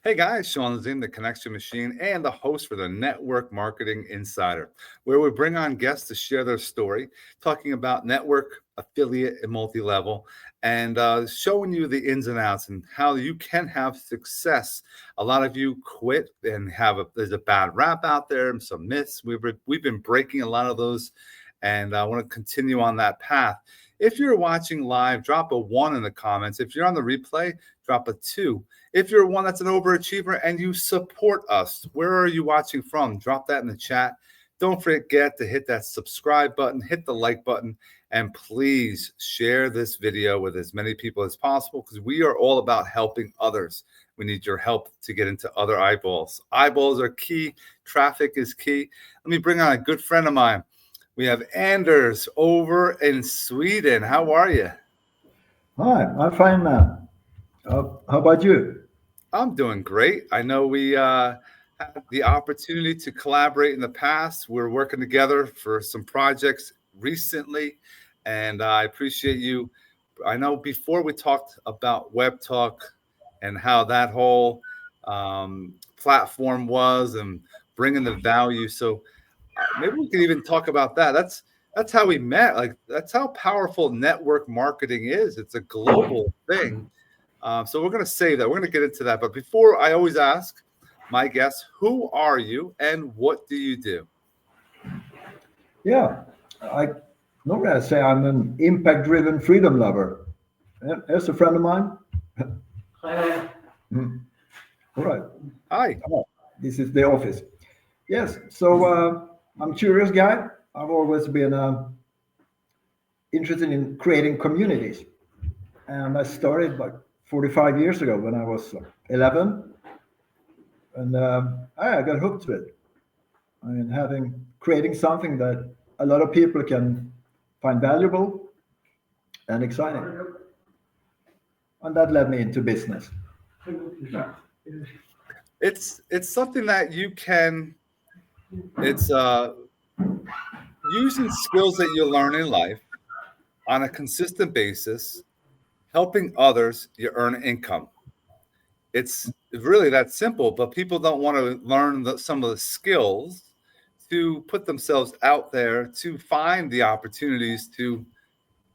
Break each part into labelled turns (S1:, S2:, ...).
S1: Hey guys, Shawn Ziem, the Connection Machine, and the host for the Network Marketing Insider, where we bring on guests to share their story, talking about network, affiliate, and multi-level, and showing you the ins and outs and how you can have success. A lot of you quit and there's a bad rap out there and some myths. We've been breaking a lot of those, and I want to continue on that path. If you're watching live, drop a 1 in the comments. If you're on the replay, drop a 2. If you're one that's an overachiever and you support us, where are you watching from? Drop that in the chat. Don't forget to hit that subscribe button, hit the like button, and please share this video with as many people as possible because we are all about helping others. We need your help to get into other eyeballs. Eyeballs are key. Traffic is key. Let me bring on a good friend of mine. We have Anders over in Sweden. How are you?
S2: Hi, I'm fine, man. How about you?
S1: I'm doing great. I know we had the opportunity to collaborate in the past. We're working together for some projects recently, and I appreciate you. I know before we talked about Web Talk and how that whole platform was and bringing the value. So maybe we can even talk about that. That's how we met. Like that's how powerful network marketing is. It's a global thing. So we're going to save that. We're going to get into that. But before, I always ask my guests, who are you and what do you do?
S2: Yeah, I normally I say I'm an impact-driven freedom lover. There's a friend of mine.
S3: Hi.
S2: Mm. All right.
S1: Hi.
S2: Oh, this is the office. Yes. So I'm a curious guy. I've always been interested in creating communities, and I started like 45 years ago when I was 11, and I got hooked to it. I mean, creating something that a lot of people can find valuable and exciting, and that led me into business.
S1: It's something that you can. It's using skills that you learn in life on a consistent basis, helping others. You earn income. It's really that simple. But people don't want to learn some of the skills to put themselves out there to find the opportunities to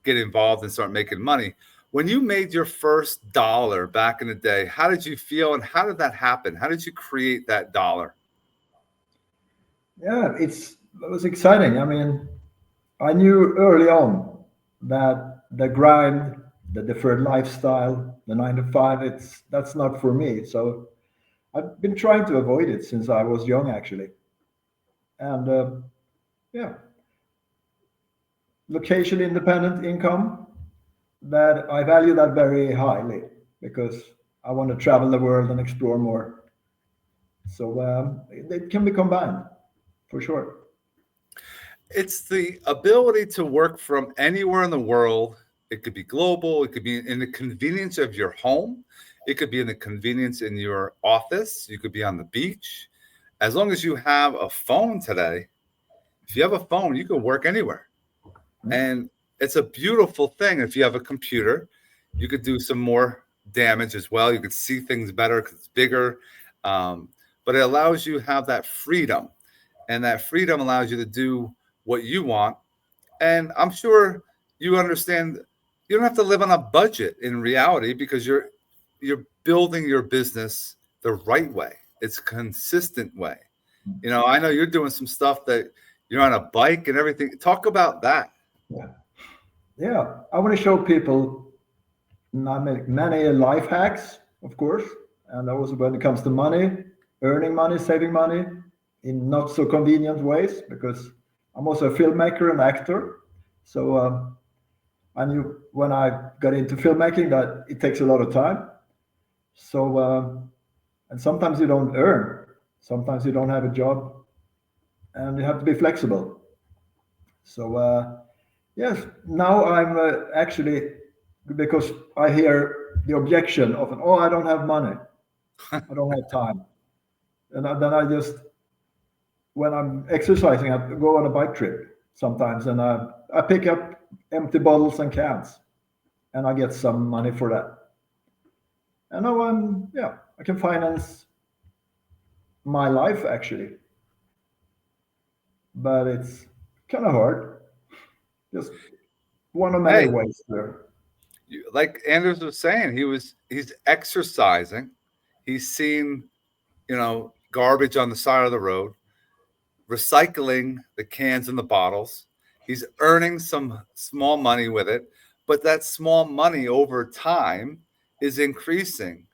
S1: get involved and start making money. When you made your first dollar back in the day, how did you feel and how did that happen? How did you create that dollar?
S2: Yeah, it was exciting. I mean, I knew early on that the grind, the deferred lifestyle, the 9 to 5, that's not for me. So I've been trying to avoid it since I was young, actually. And yeah, location independent income, that I value that very highly because I want to travel the world and explore more. So it can be combined for sure.
S1: It's the ability to work from anywhere in the world. It could be global, it could be in the convenience of your home, it could be in the convenience in your office, you could be on the beach. As long as you have a phone today, if you have a phone, you can work anywhere. And it's a beautiful thing. If you have a computer, you could do some more damage as well. You could see things better because it's bigger. But it allows you to have that freedom. And that freedom allows you to do what you want. And I'm sure you understand you don't have to live on a budget in reality because you're building your business the right way. It's a consistent way. You know, I know you're doing some stuff that you're on a bike and everything. Talk about that.
S2: Yeah. Yeah. I want to show people many life hacks, of course. And also when it comes to money, earning money, saving money in not so convenient ways, because I'm also a filmmaker and actor. So I knew when I got into filmmaking that it takes a lot of time. So, and sometimes you don't earn, sometimes you don't have a job, and you have to be flexible. So, yes, now I'm actually, because I hear the objection of, oh, I don't have money, I don't have time. And then I just, when I'm exercising, I go on a bike trip sometimes and I pick up empty bottles and cans and I get some money for that. And now I'm, yeah, I can finance my life actually, but it's kind of hard. Just one of many
S1: Hey,
S2: ways there.
S1: like Anders was saying, he's exercising. He's seen, garbage on the side of the road, recycling the cans and the bottles. He's earning some small money with it, but that small money over time is increasing.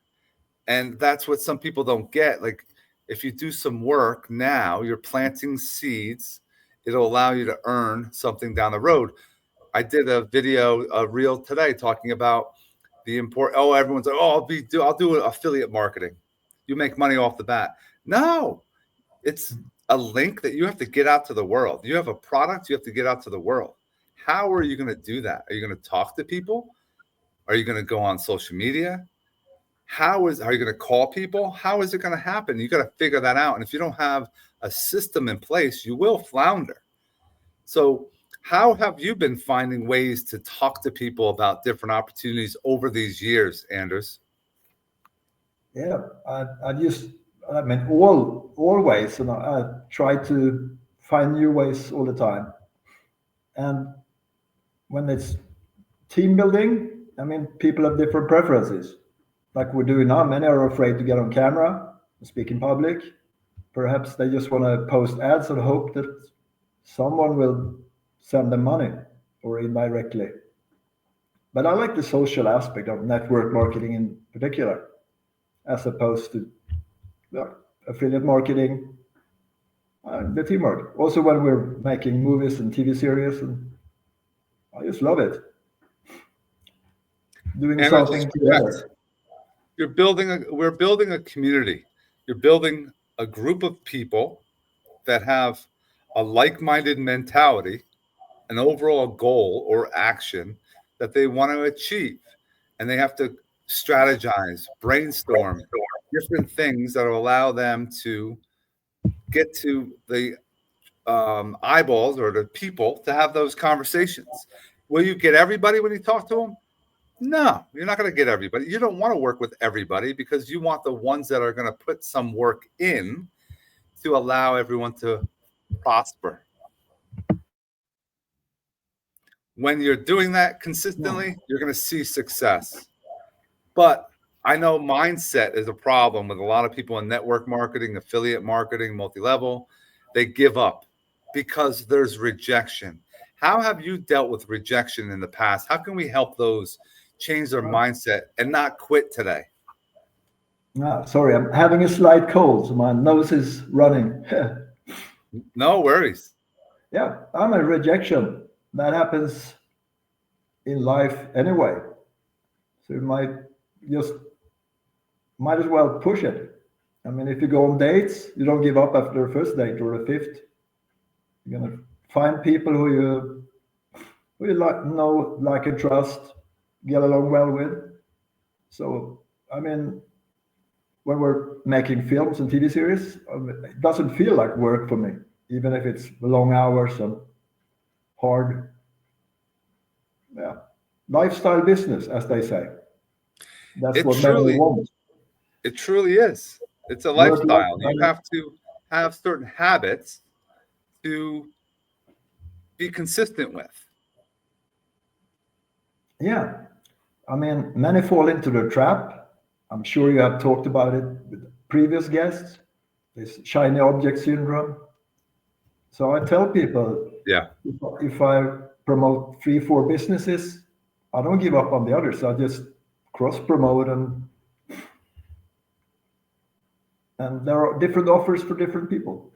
S1: And that's what some people don't get. Like, if you do some work now, you're planting seeds, it'll allow you to earn something down the road. I did a video, a reel today talking about the import. Oh, everyone's like, oh, I'll do affiliate marketing. You make money off the bat. No, it's a link that you have to get out to the world. You have a product, you have to get out to the world. How are you going to do that? Are you going to talk to people? Are you going to go on social media? Are you going to call people? How is it going to happen? You got to figure that out. And if you don't have a system in place, you will flounder. So how have you been finding ways to talk to people about different opportunities over these years, Anders?
S2: Yeah, I mean, always, and I try to find new ways all the time. And when it's team building, I mean, people have different preferences. Like we're doing now, many are afraid to get on camera and speak in public. Perhaps they just want to post ads and hope that someone will send them money or indirectly. But I like the social aspect of network marketing in particular, as opposed to affiliate marketing, the teamwork. Also, when we're making movies and TV series, and I just love it. Doing
S1: And
S2: something together.
S1: we're building a community. You're building a group of people that have a like-minded mentality, an overall goal or action that they want to achieve. And they have to strategize, brainstorm different things that will allow them to get to the eyeballs or the people to have those conversations. Will you get everybody when you talk to them? No, you're not going to get everybody. You don't want to work with everybody because you want the ones that are going to put some work in to allow everyone to prosper. When you're doing that consistently, you're going to see success. But I know mindset is a problem with a lot of people in network marketing, affiliate marketing, multi-level. They give up because there's rejection. How have you dealt with rejection in the past? How can we help those change their mindset and not quit today?
S2: Sorry, I'm having a slight cold, so my nose is running.
S1: No worries.
S2: Yeah, I'm a rejection. That happens in life anyway. So you might as well push it. I mean, if you go on dates, you don't give up after the first date or the fifth. You're gonna find people who you like and trust, get along well with. So I mean, when we're making films and TV series, it doesn't feel like work for me, even if it's long hours and hard. Yeah, lifestyle business, as they say. That's what many want.
S1: It truly is. It's a lifestyle. You have to have certain habits to be consistent with.
S2: Yeah, I mean, many fall into the trap. I'm sure you have talked about it with previous guests, this shiny object syndrome. So I tell people,
S1: yeah,
S2: if I promote 3-4 businesses, I don't give up on the others. I just cross promote, and there are different offers for different people.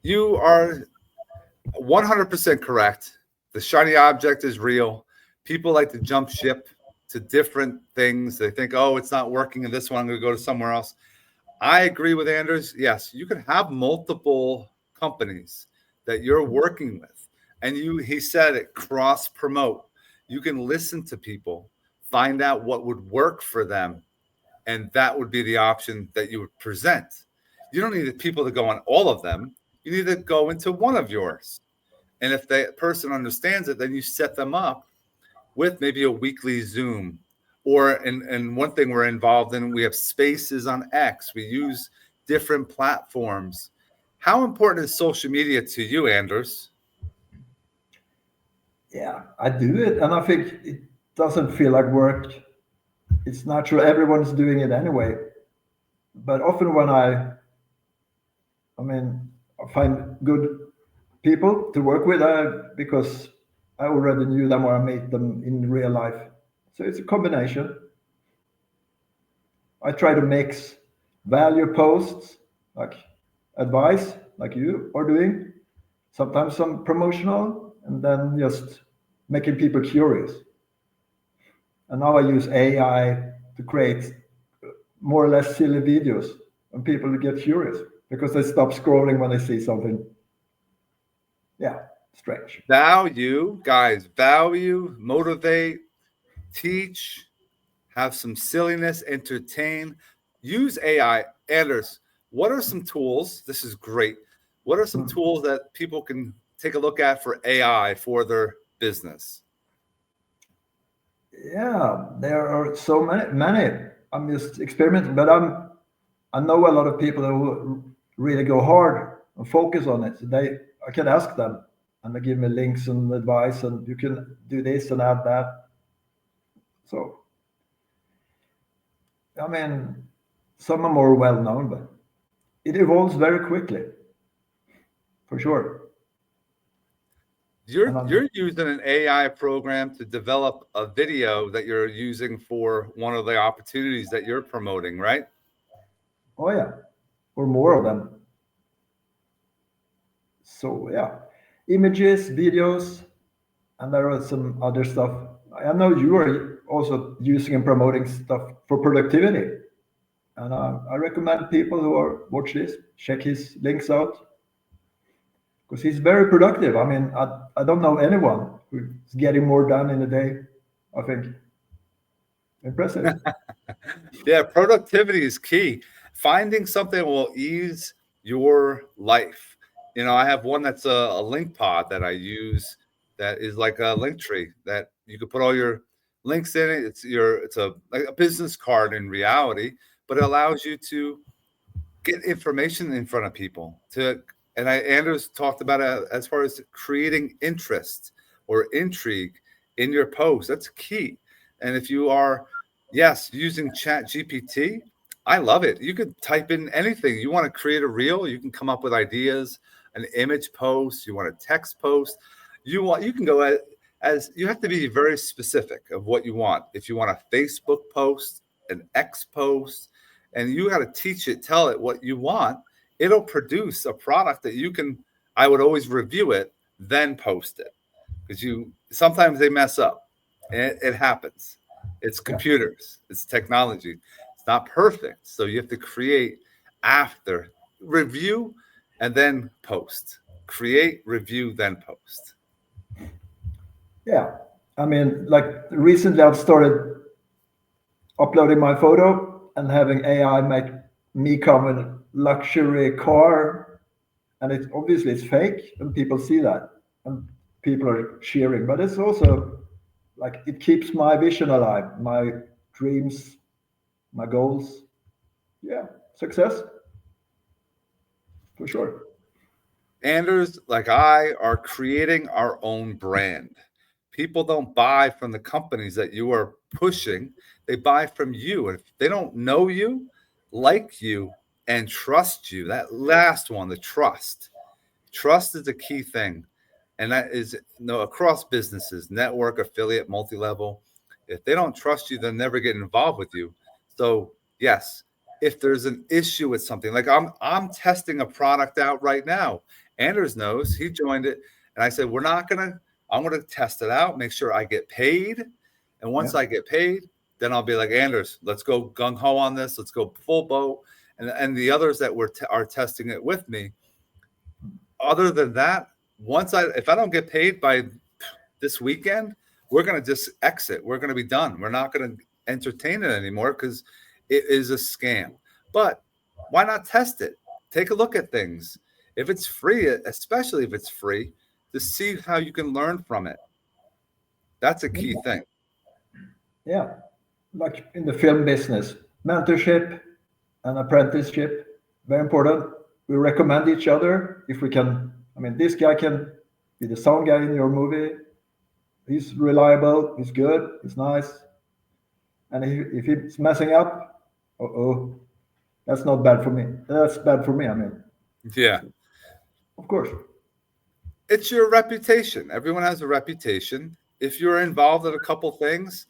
S1: You are 100% correct. The shiny object is real. People like to jump ship to different things. They think, oh, it's not working in this one, I'm going to go to somewhere else. I agree with Anders. Yes, you can have multiple companies that you're working with. And he said it, cross promote. You can listen to people, find out what would work for them. And that would be the option that you would present. You don't need people to go on all of them. You need to go into one of yours. And if that person understands it, then you set them up with maybe a weekly Zoom and one thing we're involved in, we have spaces on X. We use different platforms. How important is social media to you, Anders?
S2: Yeah, I do it, and I think it doesn't feel like work. It's natural. Everyone's doing it anyway. But often when I find good people to work with because I already knew them or I met them in real life. So it's a combination. I try to mix value posts, like advice, like you are doing, sometimes some promotional, and then just making people curious. And now I use AI to create more or less silly videos and people get curious because they stop scrolling when they see something, strange.
S1: Value, guys, value, motivate, teach, have some silliness, entertain, use AI. Anders, what are some tools? This is great. What are some tools that people can take a look at for AI for their business?
S2: Yeah, there are so many. I'm just experimenting, but I know a lot of people who really go hard and focus on it. So I can ask them, and they give me links and advice, and you can do this and add that. So, I mean, some are more well known, but it evolves very quickly, for sure.
S1: You're using an AI program to develop a video that you're using for one of the opportunities that you're promoting, right?
S2: Oh yeah, or more of them. So yeah, images, videos, and there are some other stuff. I know you are also using and promoting stuff for productivity, and I recommend people who are watch this check his links out because he's very productive. I mean, I don't know anyone who's getting more done in a day. I think impressive.
S1: Yeah, productivity is key. Finding something that will ease your life. I have one that's a link pod that I use that is like a link tree that you could put all your links in it. It's like a business card in reality, but it allows you to get information in front of people Anders talked about it as far as creating interest or intrigue in your post. That's key. And if you are, yes, using Chat GPT, I love it. You could type in anything. You want to create a reel, you can come up with ideas, an image post, you want a text post. You can go as you have to be very specific of what you want. If you want a Facebook post, an X post, and you got to tell it what you want, it'll produce a product that I would always review it, then post it. Because sometimes they mess up. And it happens. It's computers, it's technology. It's not perfect. So you have to create after, review, and then post. Create, review, then post.
S2: Yeah, I mean, like recently I've started uploading my photo and having AI make me come in a luxury car, and it's fake, and people see that, and people are cheering. But it's also like it keeps my vision alive, my dreams, my goals. Yeah, success for sure.
S1: Anders, like I, are creating our own brand. People don't buy from the companies that you are pushing. They buy from you. And if they don't know you, like you, and trust you, that last one, the trust. Trust is a key thing. And that is across businesses, network, affiliate, multi-level. If they don't trust you, they'll never get involved with you. So yes, if there's an issue with something, like I'm testing a product out right now. Anders knows, he joined it, and I said, I'm gonna test it out, make sure I get paid. And once I get paid, then I'll be like, Anders, let's go gung ho on this. Let's go full boat. And the others that are testing it with me. Other than that, if I don't get paid by this weekend, we're gonna just exit. We're gonna be done. We're not gonna entertain it anymore because it is a scam. But why not test it? Take a look at things. If it's free, especially if it's free, to see how you can learn from it. That's a key thing.
S2: Yeah, like in the film business, mentorship and apprenticeship, very important. We recommend each other if we can. I mean, this guy can be the sound guy in your movie. He's reliable, he's good, he's nice. And if he's messing up, that's not bad for me. That's bad for me, I mean.
S1: Yeah.
S2: Of course.
S1: It's your reputation. Everyone has a reputation. If you're involved in a couple things,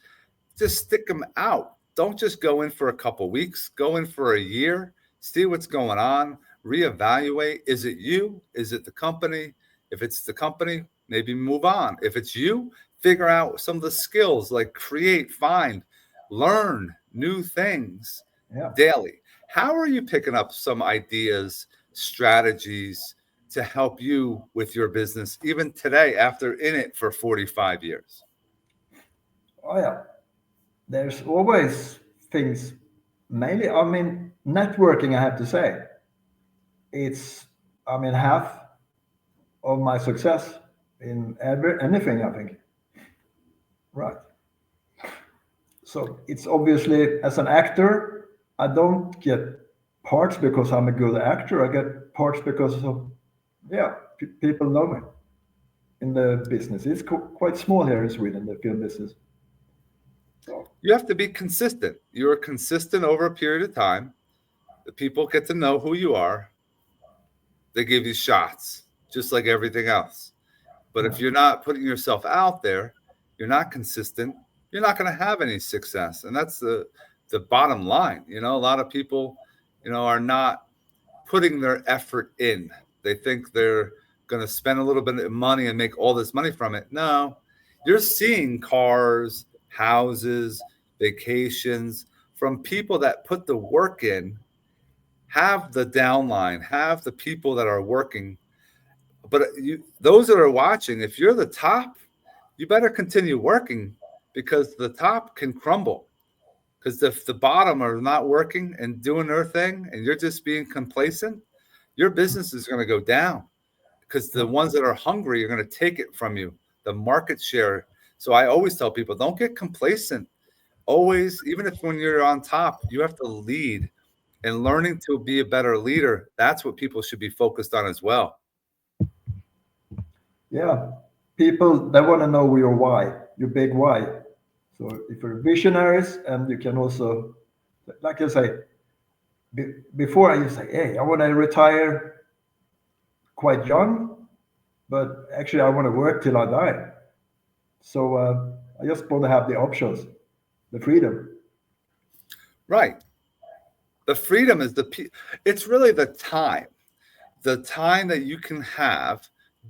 S1: just stick them out. Don't just go in for a couple weeks. Go in for a year. See what's going on. Reevaluate. Is it you? Is it the company? If it's the company, maybe move on. If it's you, figure out some of the skills, like create, find, learn new things daily. How are you picking up some ideas, strategies to help you with your business, even today, after in it for 45 years?
S2: Oh, yeah. There's always things, mainly, I mean, networking, I have to say. It's, I mean, half of my success in anything, I think. Right. So it's obviously, as an actor, I don't get parts because I'm a good actor. I get parts because of, people know me in the business. It's quite small here in Sweden, the film business. So
S1: you have to be consistent. You're consistent over a period of time. The people get to know who you are. They give you shots, just like everything else. But if you're not putting yourself out there, you're not consistent, you're not going to have any success. And that's the bottom line. You know, a lot of people, are not putting their effort in. They think they're going to spend a little bit of money and make all this money from it. No, you're seeing cars, houses, vacations from people that put the work in, have the downline, have the people that are working. But those that are watching, if you're the top, you better continue working, because the top can crumble. Because if the bottom are not working and doing their thing and you're just being complacent, your business is going to go down, because the ones that are hungry are going to take it from you, the market share. So I always tell people, don't get complacent. Always, even if when you're on top, you have to lead, and learning to be a better leader. That's what people should be focused on as well.
S2: Yeah, people, they want to know your why, your big why. So if you're visionaries, and you can also, like I say, before I used to say, hey, I want to retire quite young, but actually I want to work till I die. So I just want to have the options, the freedom.
S1: Right. The freedom is it's really the time that you can have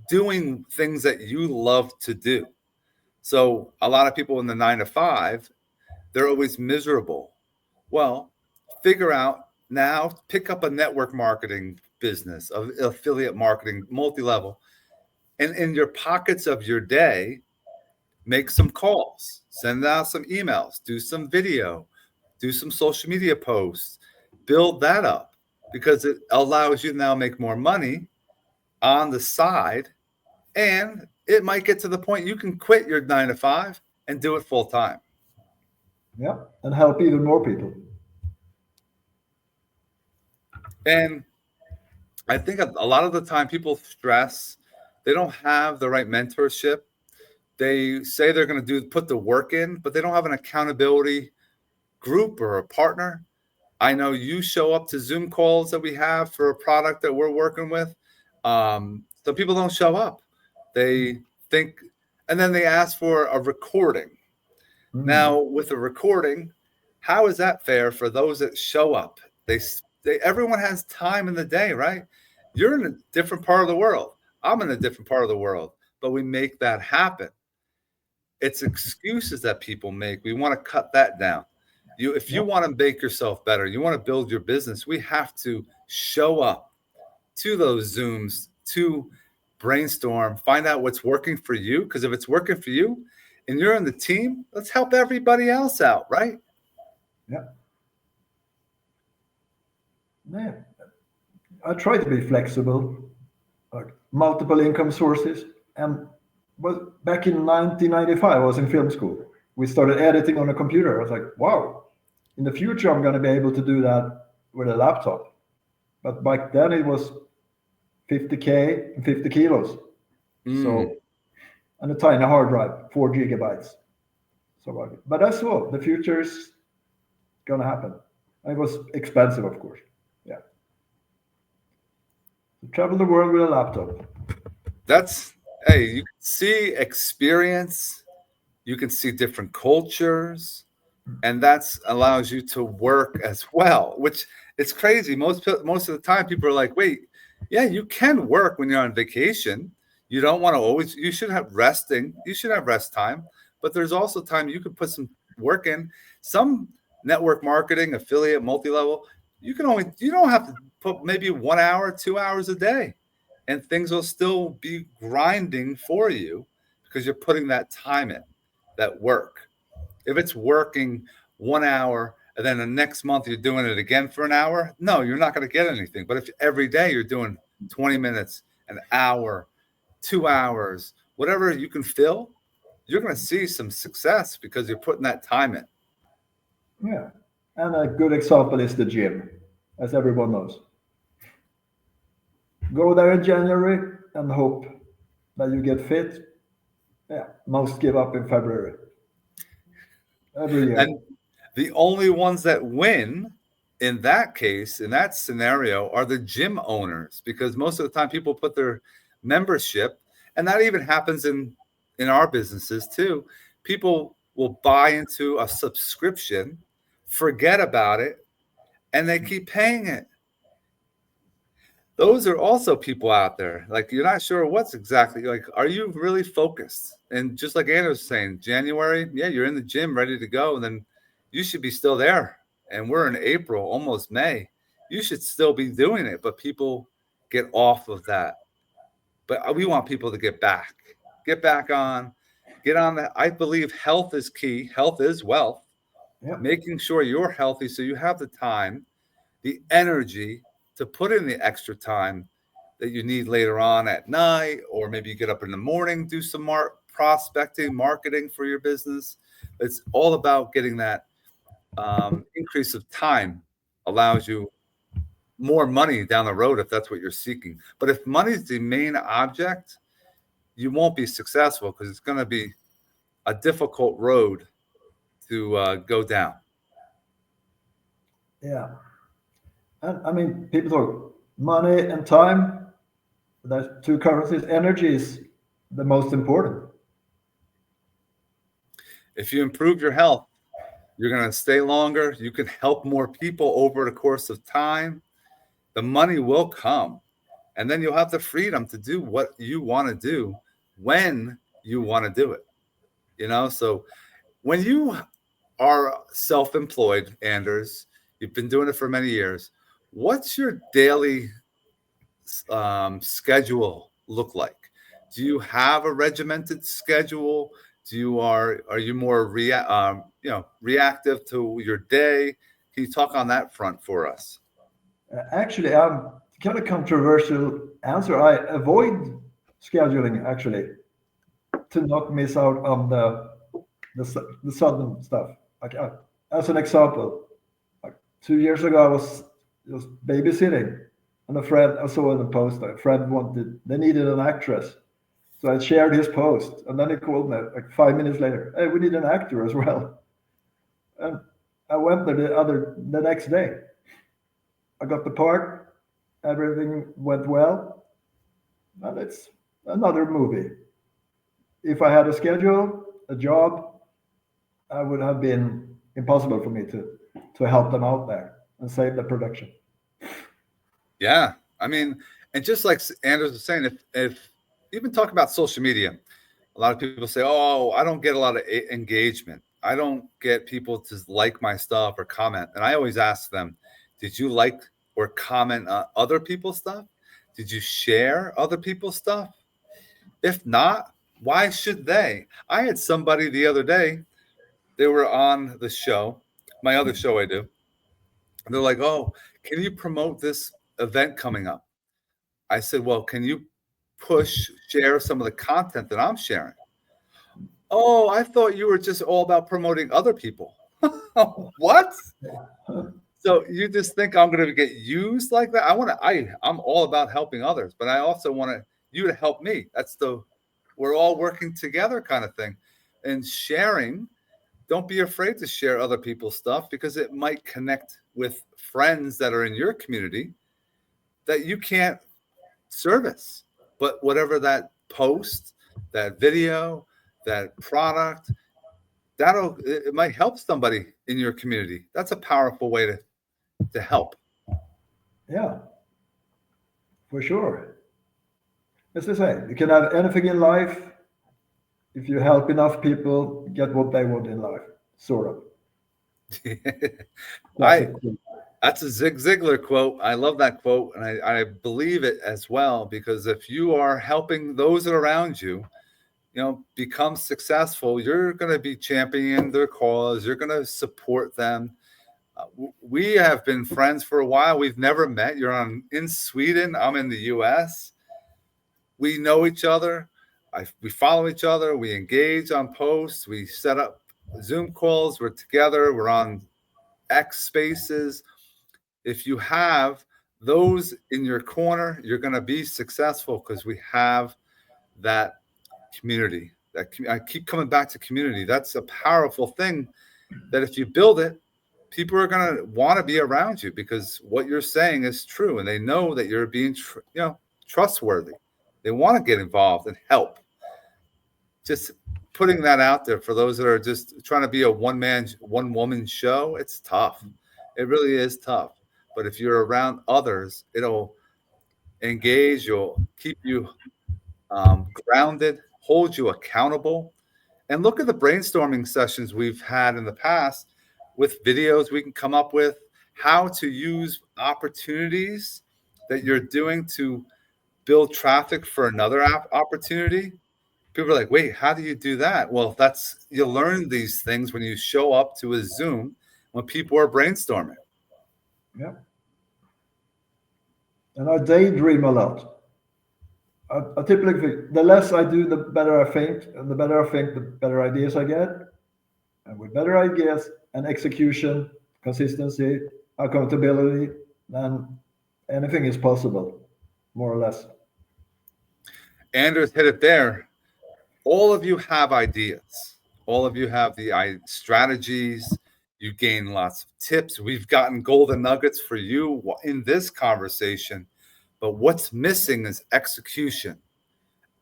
S1: doing things that you love to do. So a lot of people in the 9 to 5, they're always miserable. Well, figure out now, pick up a network marketing business, of affiliate marketing, multi-level, and in your pockets of your day, make some calls, send out some emails, do some video, do some social media posts, build that up, because it allows you to now make more money on the side. And it might get to the point you can quit your 9 to 5 and do it full time.
S2: Yeah, and help even more people.
S1: And I think a lot of the time people stress, they don't have the right mentorship. They say they're going to put the work in, but they don't have an accountability group or a partner. I know you show up to Zoom calls that we have for a product that we're working with. Some people don't show up. They think, and then they ask for a recording. Now, with a recording, how is that fair for those that show up? Everyone has time in the day, right? You're in a different part of the world. I'm in a different part of the world, but we make that happen. It's excuses that people make. We want to cut that down. If you want to make yourself better, you want to build your business, we have to show up to those Zooms, to brainstorm, find out what's working for you. Because if it's working for you and you're in the team, let's help everybody else out, right?
S2: Yeah. I try to be flexible, like multiple income sources. And back in 1995, I was in film school. we started editing on a computer. I was like, wow, in the future, I'm going to be able to do that with a laptop. But back then it was 50K and 50 kilos. So, and a tiny hard drive, 4 gigabytes. So, but I saw the future is going to happen. And it was expensive, of course. Yeah. So travel the world with a laptop.
S1: Hey, you can see experience, you can see different cultures, and that allows you to work as well, which it's crazy. Most of the time people are like, wait, yeah, you can work when you're on vacation. You don't want to always, you should have rest time, but there's also time you can put some work in. Some network marketing, affiliate, multi-level, you don't have to put maybe 1 hour, 2 hours a day, and things will still be grinding for you because you're putting that time in, that work. If it's working 1 hour and then the next month you're doing it again for an hour, no, you're not going to get anything. But if every day you're doing 20 minutes, an hour, 2 hours, whatever you can fill, you're going to see some success because you're putting that time in.
S2: Yeah. And a good example is the gym, as everyone knows. Go there in January and hope that you get fit. Yeah, most give up in February. Every year.
S1: And the only ones that win in that case, in that scenario, are the gym owners, because most of the time people put their membership, and that even happens in our businesses too. People will buy into a subscription, forget about it, and they keep paying it. Those are also people out there. Like, you're not sure what's exactly, like, are you really focused? And just like Anders was saying, January, yeah, you're in the gym ready to go, and then you should be still there. And we're in April, almost May. You should still be doing it, but people get off of that. But we want people to get back on, get on that. I believe health is key. Health is wealth.
S2: Yeah.
S1: Making sure you're healthy so you have the time, the energy to put in the extra time that you need later on at night, or maybe you get up in the morning, do some prospecting, marketing for your business. It's all about getting that increase of time, allows you more money down the road if that's what you're seeking. But if money is the main object, you won't be successful because it's going to be a difficult road to go down.
S2: Yeah. And I mean, people talk money and time. There's two currencies. Energy is the most important.
S1: If you improve your health, you're going to stay longer. You can help more people over the course of time. The money will come. And then you'll have the freedom to do what you want to do when you want to do it. So when you are self-employed, Anders, you've been doing it for many years. What's your daily schedule look like? Do you have a regimented schedule? Are you more reactive to your day? Can you talk on that front for us?
S2: Actually, I'm kind of controversial answer. I avoid scheduling actually to not miss out on the sudden stuff. Like as an example, like 2 years ago, I was just babysitting, and I saw in the post a friend they needed an actress, so I shared his post, and then he called me like 5 minutes later. Hey, we need an actor as well, and I went there the next day. I got the part, everything went well, and it's another movie. If I had a schedule, a job, I would have been impossible for me to help them out there and save the production.
S1: Yeah, I mean, and just like Anders was saying, if even talk about social media, a lot of people say, "Oh, I don't get a lot of engagement. I don't get people to like my stuff or comment." And I always ask them, "Did you like or comment on other people's stuff? Did you share other people's stuff? If not, why should they?" I had somebody the other day, they were on the show, my other show I do. And they're like, "Oh, can you promote this event coming up?" I said, "Well, can you share some of the content that I'm sharing?" Oh, I thought you were just all about promoting other people. What? So you just think I'm going to get used like that? I'm all about helping others, but I also want you to help me. We're all working together kind of thing. And sharing, don't be afraid to share other people's stuff because it might connect with friends that are in your community that you can't service. But whatever that post, that video, that product, it might help somebody in your community. That's a powerful way to help.
S2: Yeah, for sure. As I say, you can have anything in life if you help enough people get what they want in life, sort of.
S1: That's a Zig Ziglar quote. I love that quote, and I believe it as well, because if you are helping those around you, become successful, you're going to be championing their cause. You're going to support them. We have been friends for a while. We've never met. You're in Sweden. I'm in the U.S. We know each other. We follow each other. We engage on posts. We set up Zoom calls. We're together. We're on X Spaces. If you have those in your corner, you're going to be successful because we have that community. I keep coming back to community. That's a powerful thing that if you build it, people are going to want to be around you because what you're saying is true, and they know that you're being trustworthy. They want to get involved and help. Just putting that out there for those that are just trying to be a one woman show, it's tough. It really is tough. But if you're around others, it'll engage, you'll keep you grounded, hold you accountable. And look at the brainstorming sessions we've had in the past with videos we can come up with how to use opportunities that you're doing to build traffic for another opportunity. People are like, wait, how do you do that? Well, you learn these things when you show up to a Zoom when people are brainstorming.
S2: Yeah. And I daydream a lot. I typically think the less I do, the better I think. And the better I think, the better ideas I get. And with better ideas and execution, consistency, accountability, then anything is possible, more or less.
S1: Anders hit it there. All of you have ideas. All of you have the strategies. You gain lots of tips. We've gotten golden nuggets for you in this conversation. But what's missing is execution,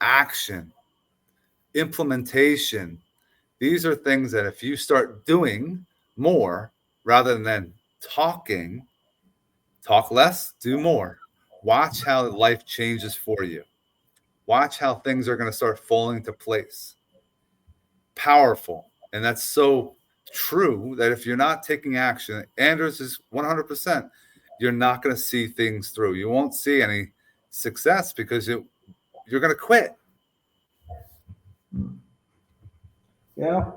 S1: action, implementation. These are things that if you start doing more rather than talking, talk less, do more. Watch how life changes for you. Watch how things are going to start falling into place. Powerful. And that's so true that if you're not taking action, Anders is 100%, you're not going to see things through. You won't see any success because you're going to quit.
S2: Yeah,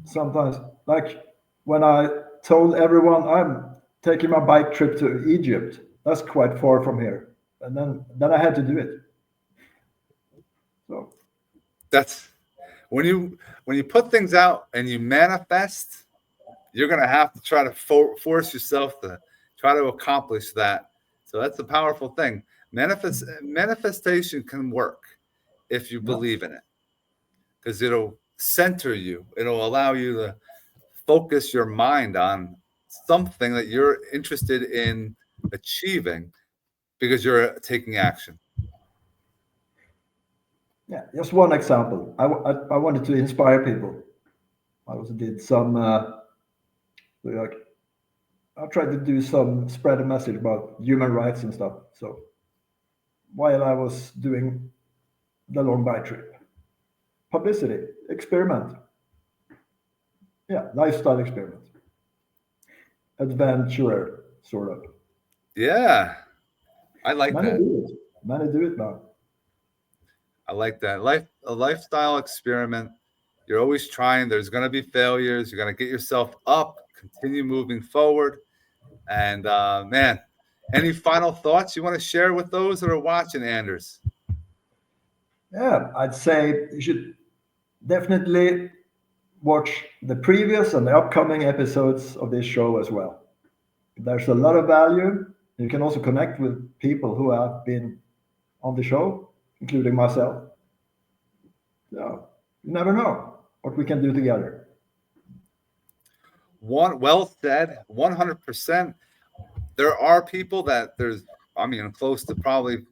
S2: sometimes. Like when I told everyone I'm taking my bike trip to Egypt, that's quite far from here. And then I had to do it. So
S1: that's when you put things out and you manifest, you're going to have to try to force yourself to try to accomplish that. So that's a powerful thing. Manifestation can work if you believe in it, because it'll center you. It'll allow you to focus your mind on something that you're interested in achieving because you're taking action.
S2: yeah, just one example. I wanted to inspire people. I also did some like I tried to do spread a message about human rights and stuff. So while I was doing the long bike trip, publicity, experiment. Yeah, lifestyle experiment. Adventurer, sort of.
S1: Yeah, I like
S2: Many
S1: that.
S2: do it. Many do it now.
S1: I like that. A lifestyle experiment. You're always trying. There's going to be failures. You're going to get yourself up, continue moving forward. And man, any final thoughts you want to share with those that are watching, Anders?
S2: Yeah, I'd say you should definitely watch the previous and the upcoming episodes of this show as well. There's a lot of value. You can also connect with people who have been on the show, including myself. So you never know what we can do together.
S1: Well said, 100%. There are people that close to probably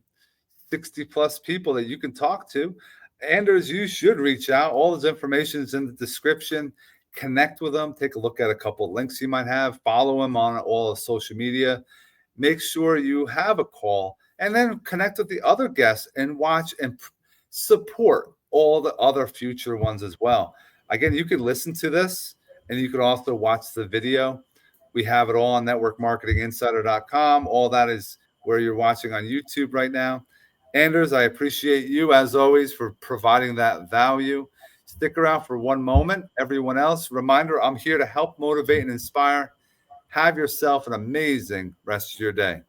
S1: 60 plus people that you can talk to. Anders, you should reach out. All this information is in the description. Connect with them. Take a look at a couple of links you might have. Follow him on all of social media. Make sure you have a call, and then connect with the other guests and watch and support all the other future ones as well. Again, you can listen to this, and you can also watch the video. We have it all on networkmarketinginsider.com. All that is where you're watching on YouTube right now. Anders, I appreciate you, as always, for providing that value. Stick around for one moment. Everyone else, reminder, I'm here to help motivate and inspire. Have yourself an amazing rest of your day.